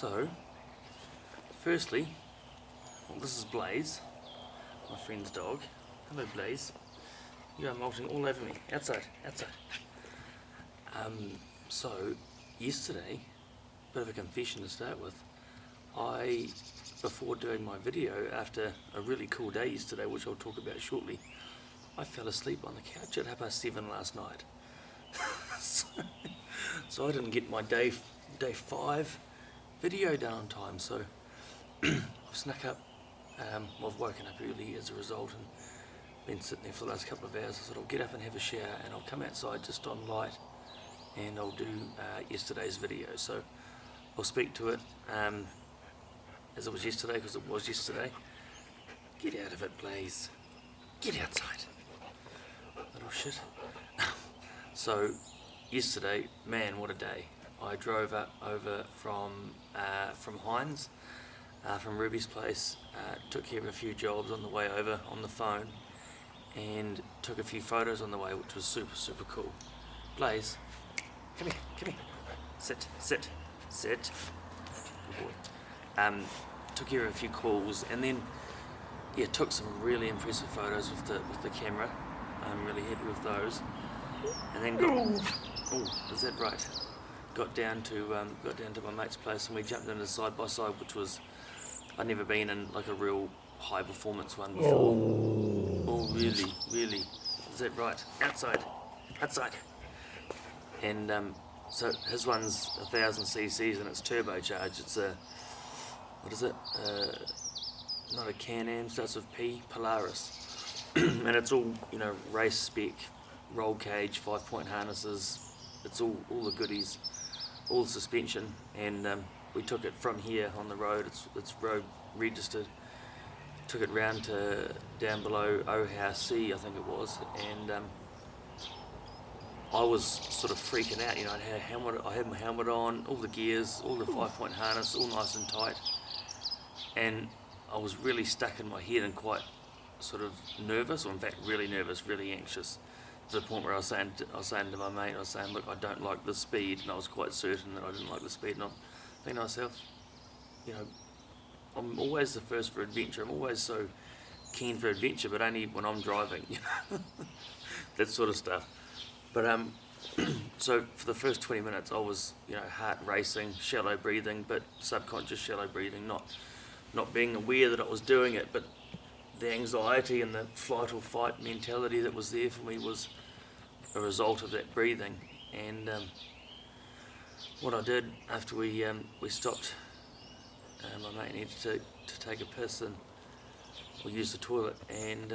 So, firstly, well, this is Blaze, my friend's dog. Hello, Blaze. You are molting all over me. Outside. So, yesterday, bit of a confession to start with. Before doing my video, after a really cool day yesterday, which I'll talk about shortly, I fell asleep on the couch at 7:30 last night. so I didn't get my day 5 video done on time, so I've snuck up. I've woken up early as a result and been sitting there for the last couple of hours. I thought I'll get up and have a shower and I'll come outside just on light and I'll do yesterday's video. So I'll speak to it as it was yesterday, because it was yesterday. Get out of it, Blaze. Get outside, little shit. So yesterday, man, what a day. I drove over from Hines, from Ruby's place, took care of a few jobs on the way over on the phone, and took a few photos on the way, which was super cool. Blaze, come here, sit. Good boy. Took care of a few calls, and then took some really impressive photos with the camera. I'm really happy with those. And then is that right? Got down to my mate's place and we jumped into side by side, which was, I'd never been in like a real high performance one before. Oh, really? Is that right? Outside. And so his one's 1,000 cc's and it's turbocharged. It's a, what is it? Not a Can-Am, starts with P, Polaris. And it's all, race spec, roll cage, 5-point harnesses. It's all the goodies, all the suspension, and we took it from here on the road. It's road registered. Took it round to down below O'House C, I think it was, and I was sort of freaking out. I had my helmet on, all the gears, all the 5-point harness, all nice and tight, and I was really stuck in my head and quite sort of nervous, or in fact really nervous, really anxious, to the point where I was saying to my mate, look, I don't like the speed, and I was quite certain that I didn't like the speed, and I'm thinking to myself, I'm always the first for adventure, I'm always so keen for adventure, but only when I'm driving, that sort of stuff. But so for the first 20 minutes I was, heart racing, shallow breathing, but subconscious shallow breathing, not being aware that I was doing it, but the anxiety and the flight or fight mentality that was there for me was a result of that breathing. And what I did after we stopped, my mate needed to take a piss and we used the toilet, and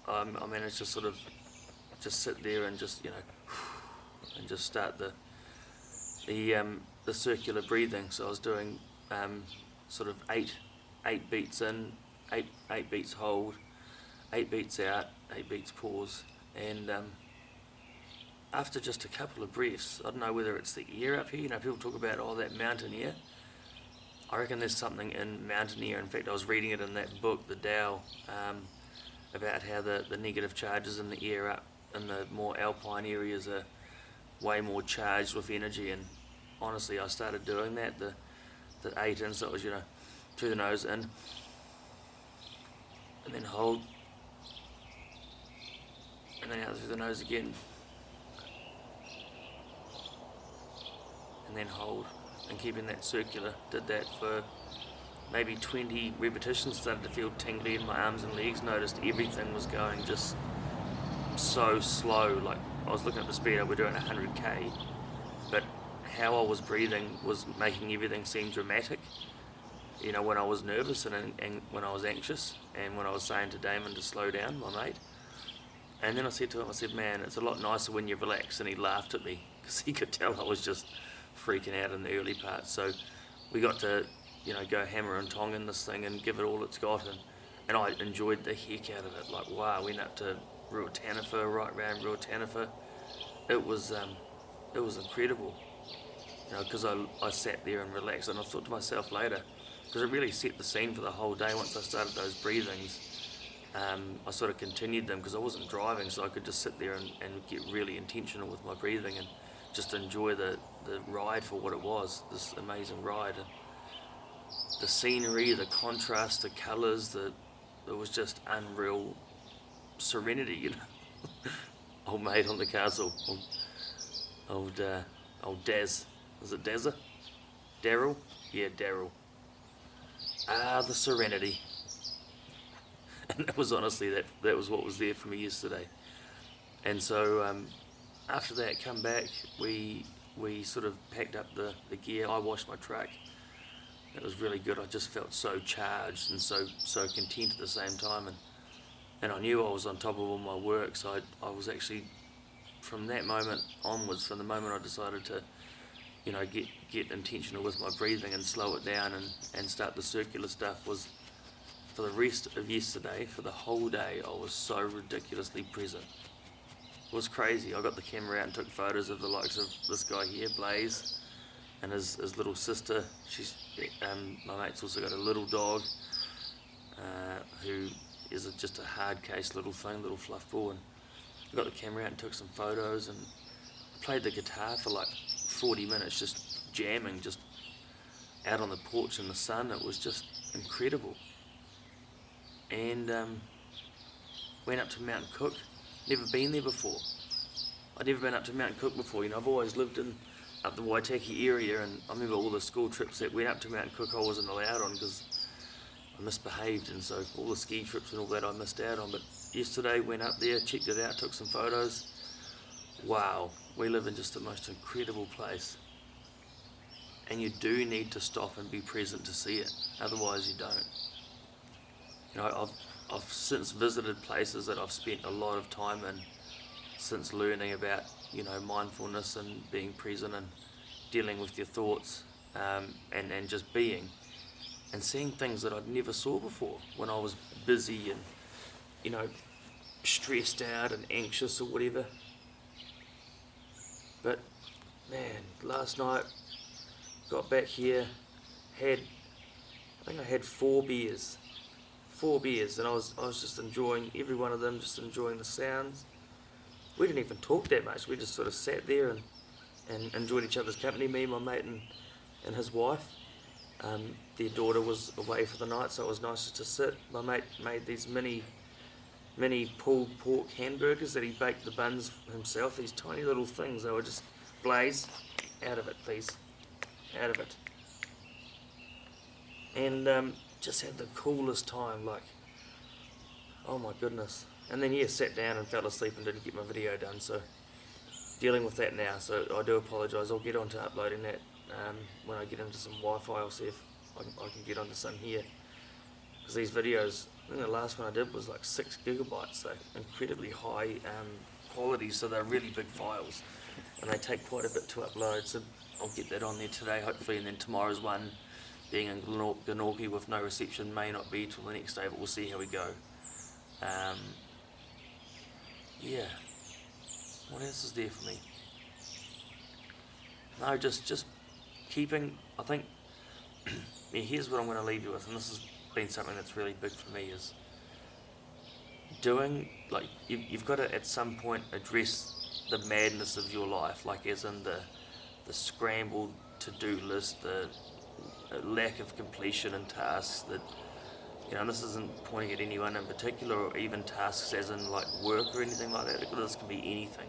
I managed to sort of just sit there and just and just start the circular breathing. So I was doing sort of eight beats in, eight beats hold, 8 beats out, 8 beats pause, and after just a couple of breaths, I don't know whether it's the air up here. People talk about that mountain air. I reckon there's something in mountain air. In fact, I was reading it in that book, The Tao, about how the negative charges in the air up in the more alpine areas are way more charged with energy. And honestly, I started doing that. The 8 in, so it was through the nose in, and then hold, and then out through the nose again, and then hold, and keeping that circular. Did that for maybe 20 repetitions, started to feel tingly in my arms and legs, noticed everything was going just so slow. Like, I was looking at the speed, we're doing 100k, but how I was breathing was making everything seem dramatic. When I was nervous and when I was anxious, and when I was saying to Damon to slow down, my mate. And then I said to him, man, it's a lot nicer when you're relaxed. And he laughed at me because he could tell I was just freaking out in the early part. So we got to, go hammer and tong in this thing and give it all it's got. And I enjoyed the heck out of it. Like, wow, went up to Ruataniwha, right round Ruataniwha. It was incredible. Because I sat there and relaxed, and I thought to myself later, because it really set the scene for the whole day once I started those breathings. I sort of continued them because I wasn't driving, so I could just sit there and get really intentional with my breathing and just enjoy the the ride for what it was, this amazing ride. And the scenery, the contrast, the colours, it was just unreal serenity, you know. Old mate on the castle, old Daz, was it Dazza? Daryl? Yeah, Daryl. The serenity. And that was honestly, that was what was there for me yesterday. And so after that, come back, we sort of packed up the gear. I washed my truck. It was really good. I just felt so charged and so content at the same time, and I knew I was on top of all my work. So I was actually, from that moment onwards, from the moment I decided to, you know, get intentional with my breathing and slow it down and start the circular stuff, was for the rest of yesterday, for the whole day, I was so ridiculously present. It was crazy. I got the camera out and took photos of the likes of this guy here, Blaze, and his little sister. She's my mate's also got a little dog who is just a hard case little thing, little fluff ball. And I got the camera out and took some photos, and I played the guitar for like 40 minutes, just jamming, just out on the porch in the sun. It was just incredible. And went up to Mount Cook. Never been there before. I'd never been up to Mount Cook before. You know, I've always lived up the Waitaki area, and I remember all the school trips that went up to Mount Cook I wasn't allowed on because I misbehaved, and so all the ski trips and all that I missed out on. But yesterday went up there, checked it out, took some photos. Wow, we live in just the most incredible place. And you do need to stop and be present to see it, otherwise you don't. You know, I've since visited places that I've spent a lot of time in, since learning about, you know, mindfulness and being present and dealing with your thoughts, and just being, and seeing things that I'd never saw before when I was busy and, you know, stressed out and anxious or whatever. But man, last night got back here, I think I had 4 beers, and I was just enjoying every one of them, just enjoying the sounds. We didn't even talk that much. We just sort of sat there and enjoyed each other's company, me, my mate, and his wife. Their daughter was away for the night, so it was nice just to sit. My mate made these mini pulled pork hamburgers that he baked the buns himself, these tiny little things. They were just, Blaze, out of it please, out of it. And just had the coolest time, like, oh my goodness. And then sat down and fell asleep and didn't get my video done, so dealing with that now. So I do apologise. I'll get on to uploading that when I get into some Wi-Fi. I'll see if I can get onto some here, because these videos, I think the last one I did was like 6 gigabytes, so incredibly high quality, so they're really big files and they take quite a bit to upload. So I'll get that on there today hopefully, and then tomorrow's one, being in Glenorchy with no reception, may not be till the next day, but we'll see how we go. Yeah, what else is there for me? No, just keeping, I think, yeah, here's what I'm going to leave you with, and this has been something that's really big for me, is doing, like, you've got to at some point address the madness of your life, like as in the scrambled to-do list, the lack of completion in tasks, that, you know, and this isn't pointing at anyone in particular, or even tasks as in like work or anything like that. This can be anything.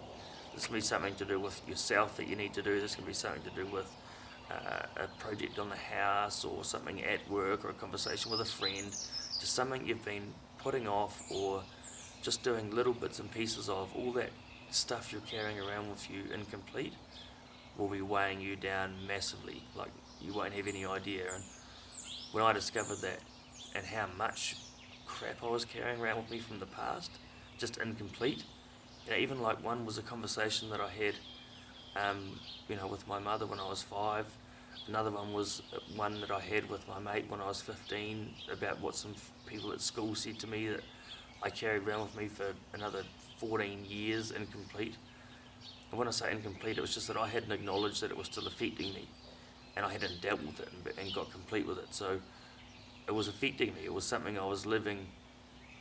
This can be something to do with yourself that you need to do. This can be something to do with a project on the house, or something at work, or a conversation with a friend. Just something you've been putting off, or just doing little bits and pieces of. All that stuff you're carrying around with you incomplete will be weighing you down massively. Like, you won't have any idea. And when I discovered that, and how much crap I was carrying around with me from the past, just incomplete. You know, even like one was a conversation that I had, you know, with my mother when I was 5. Another one was one that I had with my mate when I was 15, about what some people at school said to me that I carried around with me for another 14 years incomplete. And when I say incomplete, it was just that I hadn't acknowledged that it was still affecting me, and I hadn't dealt with it and got complete with it. So it was affecting me. It was something I was living,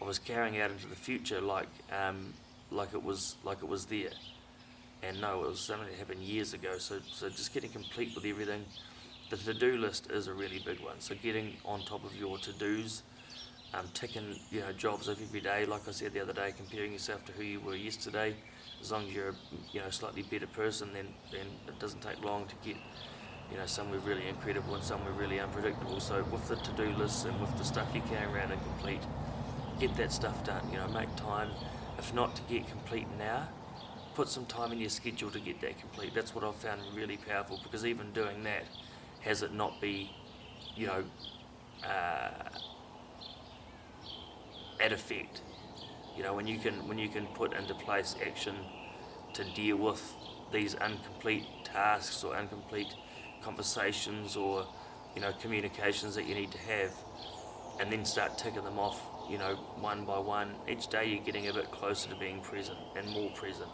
I was carrying out into the future, like it was there. and no, it was something that happened years ago. So just getting complete with everything. The to-do list is a really big one. So getting on top of your to-dos, ticking jobs off every day. Like I said the other day, comparing yourself to who you were yesterday. As long as you're a slightly better person, then it doesn't take long to get somewhere really incredible and somewhere really unpredictable. So with the to-do lists and with the stuff you carry around and complete, get that stuff done. Make time. If not to get complete now, put some time in your schedule to get that complete. That's what I've found really powerful, because even doing that, has it not be, at effect. When you can put into place action to deal with these incomplete tasks or incomplete conversations or communications that you need to have, and then start ticking them off, one by one. Each day you're getting a bit closer to being present and more present.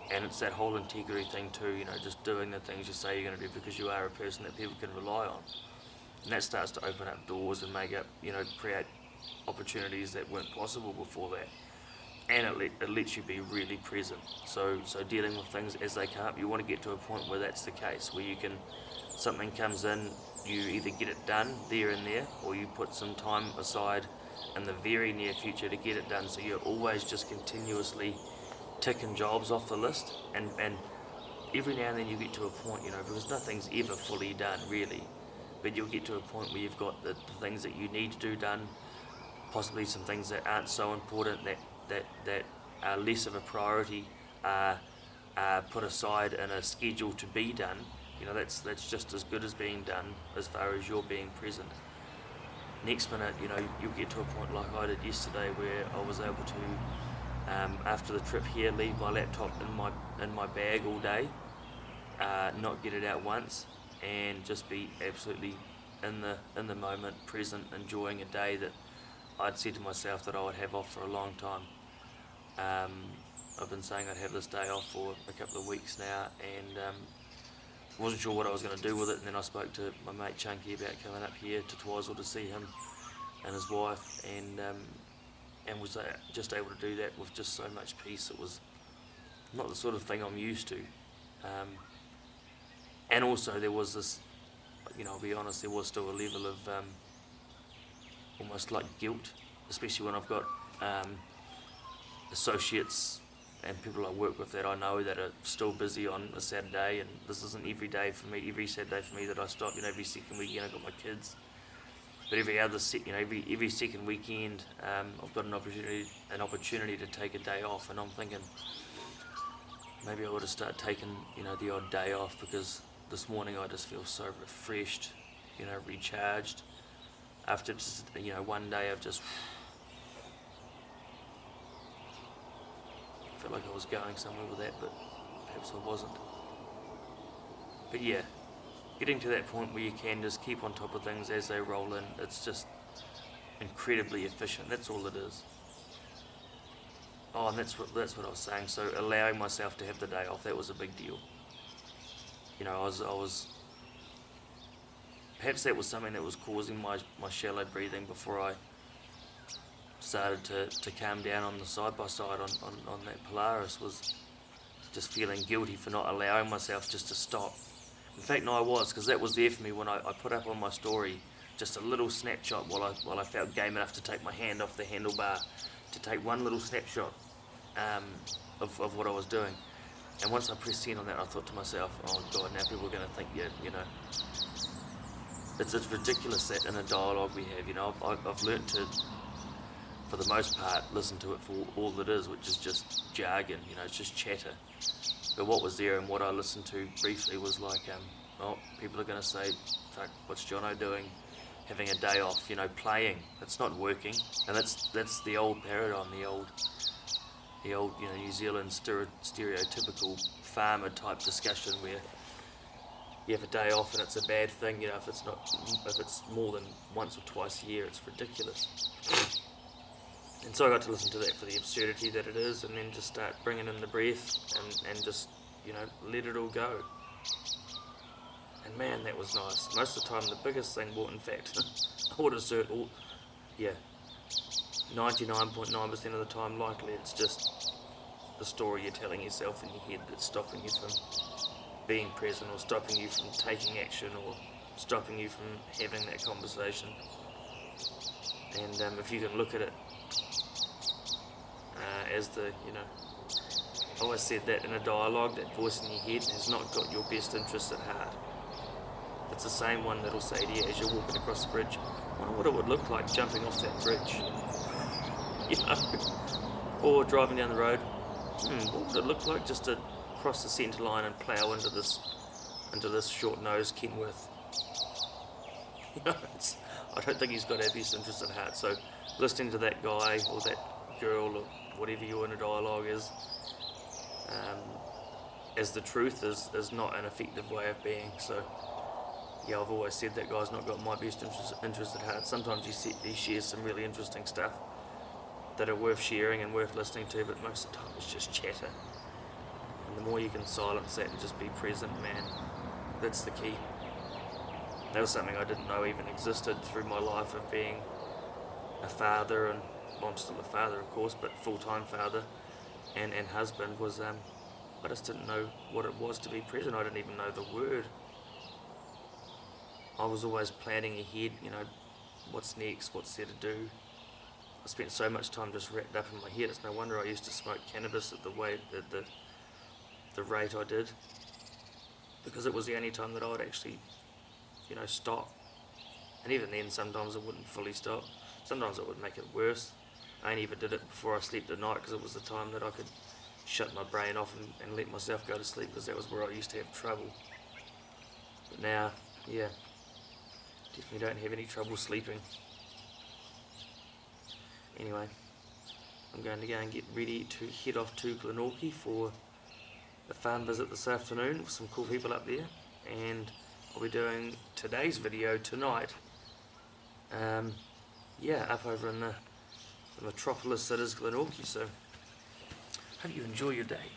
And it's that whole integrity thing too, just doing the things you say you're going to do because you are a person that people can rely on. And that starts to open up doors and create opportunities that weren't possible before that. And it lets you be really present. So dealing with things as they come up, you want to get to a point where that's the case, where something comes in, you either get it done there and there, or you put some time aside in the very near future to get it done. So you're always just continuously ticking jobs off the list, and every now and then you get to a point, because nothing's ever fully done really, but you'll get to a point where you've got the things that you need to do done, possibly some things that aren't so important, that are less of a priority, are put aside in a schedule to be done. That's just as good as being done as far as you're being present. Next minute, you'll get to a point like I did yesterday, where I was able to, after the trip here, leave my laptop in my bag all day, not get it out once, and just be absolutely in the moment, present, enjoying a day that I'd said to myself that I would have off for a long time. I've been saying I'd have this day off for a couple of weeks now, and wasn't sure what I was going to do with it. And then I spoke to my mate Chunky about coming up here to Twizel to see him and his wife, and was just able to do that with just so much peace. It was not the sort of thing I'm used to. And also there was this, I'll be honest, there was still a level of almost like guilt, especially when I've got associates and people I work with that I know that are still busy on a Saturday, and this isn't every day for me, every Saturday for me that I stop. Every second weekend I've got my kids, but every other every second weekend I've got an opportunity to take a day off, and I'm thinking maybe I ought to start taking the odd day off, because this morning I just feel so refreshed, recharged after just one day of just felt like I was going somewhere with that, but perhaps I wasn't. But yeah, getting to that point where you can just keep on top of things as they roll in, it's just incredibly efficient. That's all it is. Oh, and that's what I was saying. So allowing myself to have the day off, that was a big deal. I was perhaps that was something that was causing my shallow breathing before I started to calm down on the side-by-side on that Polaris, was just feeling guilty for not allowing myself just to stop. In fact, no, I was, because that was there for me when I put up on my story just a little snapshot while I felt game enough to take my hand off the handlebar, to take one little snapshot of what I was doing. And once I pressed send on that, I thought to myself, oh God, now people are going to think, it's ridiculous that in a dialogue we have, I've learnt to, for the most part, listen to it for all that is, which is just jargon, it's just chatter. But what was there and what I listened to briefly was like, people are going to say, fuck, what's Jono doing? Having a day off, playing. It's not working. And that's the old paradigm, the old New Zealand stereotypical farmer type discussion where you have a day off and it's a bad thing. If it's more than once or twice a year, it's ridiculous. And so I got to listen to that for the absurdity that it is, and then just start bringing in the breath and just let it all go. And man, that was nice. Most of the time, the biggest thing, well, in fact, I would assert 99.9% of the time, likely it's just the story you're telling yourself in your head that's stopping you from being present, or stopping you from taking action, or stopping you from having that conversation. And if you can look at it as the, I always said that in a dialogue, that voice in your head has not got your best interests at heart. It's the same one that'll say to you as you're walking across the bridge, I wonder what it would look like jumping off that bridge. Or driving down the road, what would it look like just to cross the centre line and plough into this short-nosed Kenworth? I don't think he's got our best interests at heart. So listening to that guy or that girl or whatever your inner dialogue is, as the truth is not an effective way of being. So yeah, I've always said that guy's not got my best interest at heart. Sometimes he shares some really interesting stuff that are worth sharing and worth listening to, but most of the time it's just chatter. And the more you can silence that and just be present, man, that's the key. That was something I didn't know even existed through my life of being a father, and well, I'm still a father of course, but full-time father and husband. Was I just didn't know what it was to be present. I didn't even know the word. I was always planning ahead, what's next, what's there to do. I spent so much time just wrapped up in my head. It's no wonder I used to smoke cannabis at the rate I did, because it was the only time that I would actually, stop. And even then, sometimes it wouldn't fully stop. Sometimes it would make it worse. I only ever did it before I slept at night, because it was the time that I could shut my brain off and let myself go to sleep, because that was where I used to have trouble. But now, yeah, definitely don't have any trouble sleeping. Anyway, I'm going to go and get ready to head off to Glenorchy for a farm visit this afternoon with some cool people up there, and I'll be doing today's video tonight, up over in the metropolis that is Glenorchy. So hope you enjoy your day.